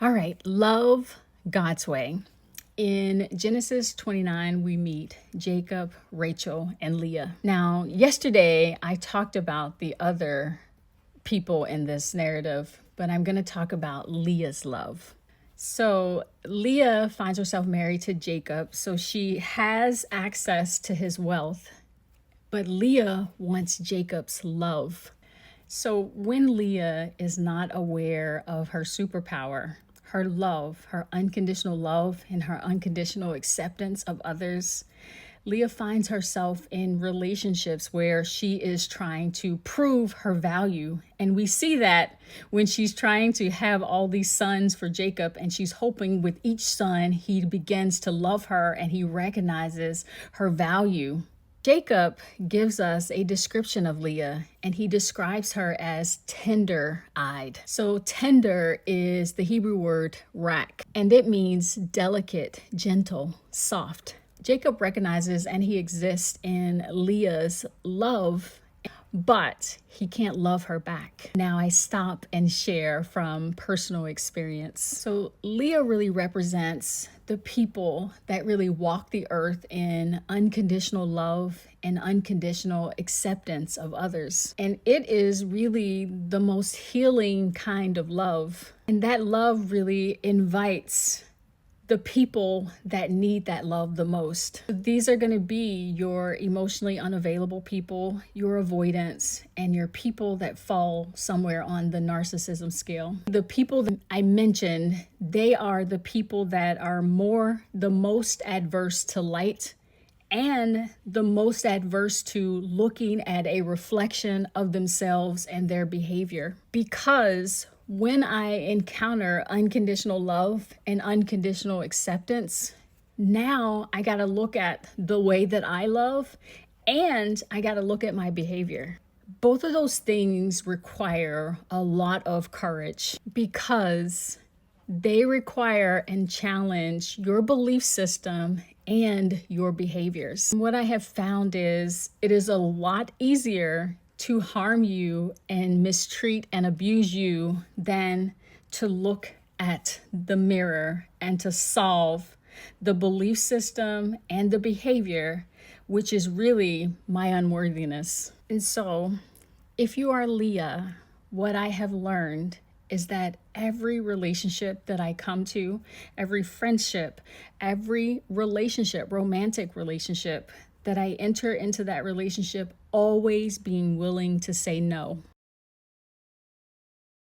All right, love God's way. In Genesis 29, we meet Jacob, Rachel, and Leah. Now, yesterday I talked about the other people in this narrative, but I'm going to talk about Leah's love. So, Leah finds herself married to Jacob, so she has access to his wealth, but Leah wants Jacob's love. So when Leah is not aware of her superpower, her love, her unconditional love, and her unconditional acceptance of others, Leah finds herself in relationships where she is trying to prove her value. And we see that when she's trying to have all these sons for Jacob, and she's hoping with each son he begins to love her and he recognizes her value. Jacob gives us a description of Leah, and he describes her as tender-eyed. So tender is the Hebrew word rak, and it means delicate, gentle, soft. Jacob recognizes and he exists in Leah's love, but he can't love her back. Now I stop and share from personal experience. So Leah really represents the people that really walk the earth in unconditional love and unconditional acceptance of others. And it is really the most healing kind of love. And that love really invites the people that need that love the most. These are going to be your emotionally unavailable people, your avoidance, and your people that fall somewhere on the narcissism scale. The people that I mentioned, they are the people that are the most adverse to light and the most adverse to looking at a reflection of themselves and their behavior. Because when I encounter unconditional love and unconditional acceptance, now I got to look at the way that I love and I got to look at my behavior. Both of those things require a lot of courage because they require and challenge your belief system and your behaviors. What I have found is it is a lot easier to harm you and mistreat and abuse you than to look at the mirror and to solve the belief system and the behavior, which is really my unworthiness. And so, if you are Leah, what I have learned is that every relationship that I come to, every friendship, every relationship, romantic relationship, that I enter into that relationship, always being willing to say no.